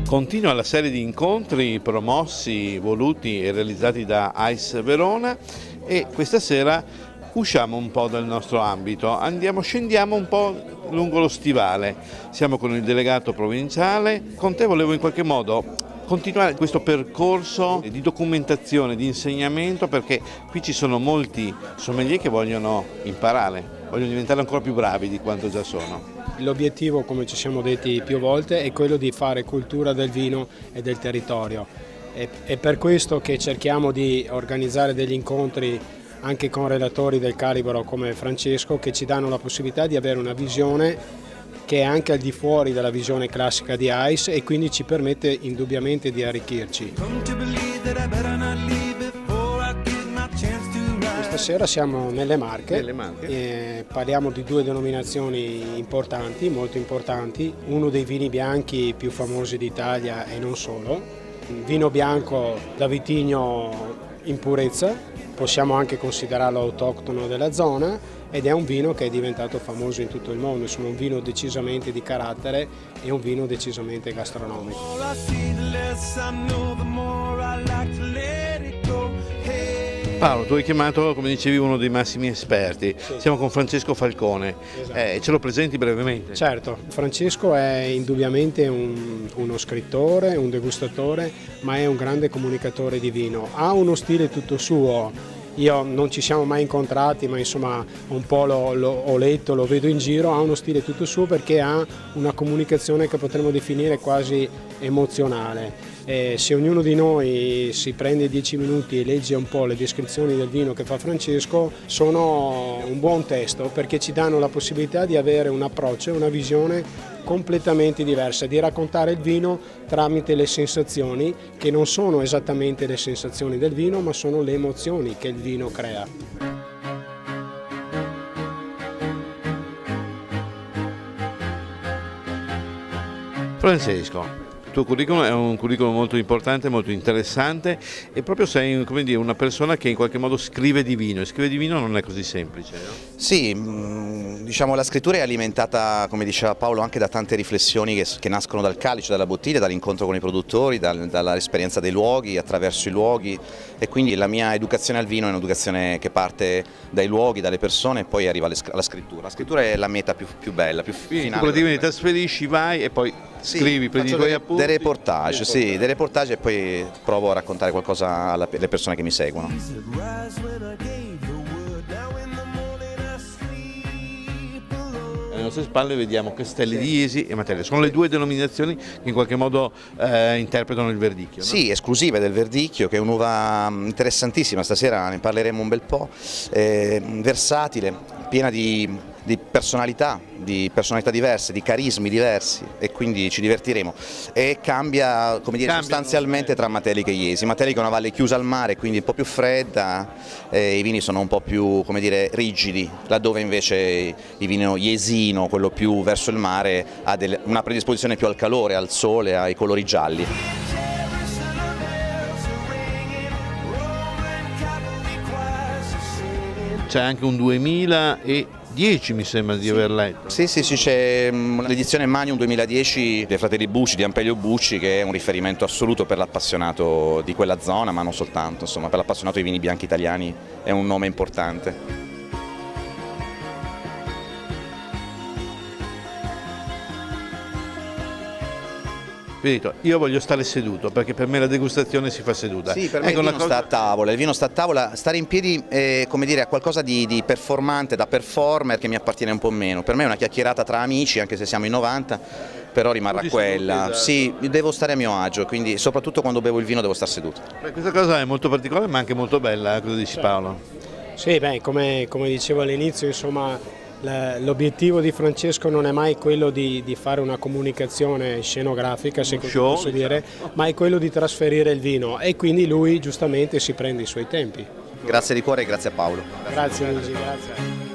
Continua la serie di incontri promossi, voluti e realizzati da AIS Verona e questa sera usciamo un po' dal nostro ambito, scendiamo un po' lungo lo stivale, siamo con il delegato provinciale, con te volevo in qualche modo continuare questo percorso di documentazione, di insegnamento, perché qui ci sono molti sommelier che vogliono imparare, vogliono diventare ancora più bravi di quanto già sono. L'obiettivo, come ci siamo detti più volte, è quello di fare cultura del vino e del territorio. È per questo che cerchiamo di organizzare degli incontri anche con relatori del calibro come Francesco, che ci danno la possibilità di avere una visione che è anche al di fuori della visione classica di AIS e quindi ci permette indubbiamente di arricchirci. Stasera siamo nelle Marche. Parliamo di due denominazioni importanti, molto importanti, uno dei vini bianchi più famosi d'Italia e non solo, vino bianco da vitigno in purezza, possiamo anche considerarlo autoctono della zona ed è un vino che è diventato famoso in tutto il mondo, insomma un vino decisamente di carattere e un vino decisamente gastronomico. Paolo, tu hai chiamato, come dicevi, uno dei massimi esperti. Sì. Siamo con Francesco Falcone. Esatto. Ce lo presenti brevemente? Certo, Francesco è indubbiamente uno scrittore, un degustatore, ma è un grande comunicatore di vino. Ha uno stile tutto suo. Io non ci siamo mai incontrati, ma insomma un po' ho letto, lo vedo in giro, ha uno stile tutto suo perché ha una comunicazione che potremmo definire quasi emozionale. Se ognuno di noi si prende 10 minuti e legge un po' le descrizioni del vino che fa Francesco, sono un buon testo perché ci danno la possibilità di avere un approccio, una visione completamente diversa, di raccontare il vino tramite le sensazioni che non sono esattamente le sensazioni del vino, ma sono le emozioni che il vino crea. Francesco, il tuo curriculum è un curriculum molto importante, molto interessante e proprio sei, come dire, una persona che in qualche modo scrive di vino e scrivere di vino non è così semplice, no? Sì, diciamo la scrittura è alimentata, come diceva Paolo, anche da tante riflessioni che nascono dal calice, dalla bottiglia, dall'incontro con i produttori, dall'esperienza dei luoghi, attraverso i luoghi, e quindi la mia educazione al vino è un'educazione che parte dai luoghi, dalle persone e poi arriva alla scrittura. La scrittura è la meta più bella, più finale. Tu praticamente trasferisci, vai e poi scrivi, prendi i tuoi appunti. Dei reportage, sì, dei reportage e poi provo a raccontare qualcosa alle persone che mi seguono. Alle nostre spalle vediamo Castelli di Jesi e Matera, sono le due denominazioni che in qualche modo interpretano il verdicchio, no? Sì, esclusive del verdicchio, che è un'uva interessantissima, stasera ne parleremo un bel po', versatile, piena di personalità diverse, di carismi diversi e quindi ci divertiremo e cambia, come dire, sostanzialmente tra Matelica e Jesi. Matelica è una valle chiusa al mare, quindi un po' più fredda, i vini sono un po' più, come dire, rigidi, laddove invece il vino jesino, quello più verso il mare, ha una predisposizione più al calore, al sole, ai colori gialli. C'è anche un 2010 mi sembra di aver letto. Sì, c'è l'edizione Magnum 2010 dei fratelli Bucci, di Ampelio Bucci, che è un riferimento assoluto per l'appassionato di quella zona, ma non soltanto, insomma, per l'appassionato dei vini bianchi italiani è un nome importante. Io voglio stare seduto perché per me la degustazione si fa seduta. Sì, per me il vino sta a tavola, stare in piedi è, come dire, qualcosa di performante, da performer, che mi appartiene un po' meno. Per me è una chiacchierata tra amici, anche se siamo in 90, però rimarrà quella. Sì, devo stare a mio agio, quindi soprattutto quando bevo il vino devo stare seduto. Questa cosa è molto particolare ma anche molto bella, cosa dici Paolo? Sì, come dicevo all'inizio, insomma, l'obiettivo di Francesco non è mai quello di fare una comunicazione scenografica, se così posso dire, ma è quello di trasferire il vino e quindi lui giustamente si prende i suoi tempi. Grazie di cuore e grazie a Paolo. Grazie Luigi, grazie.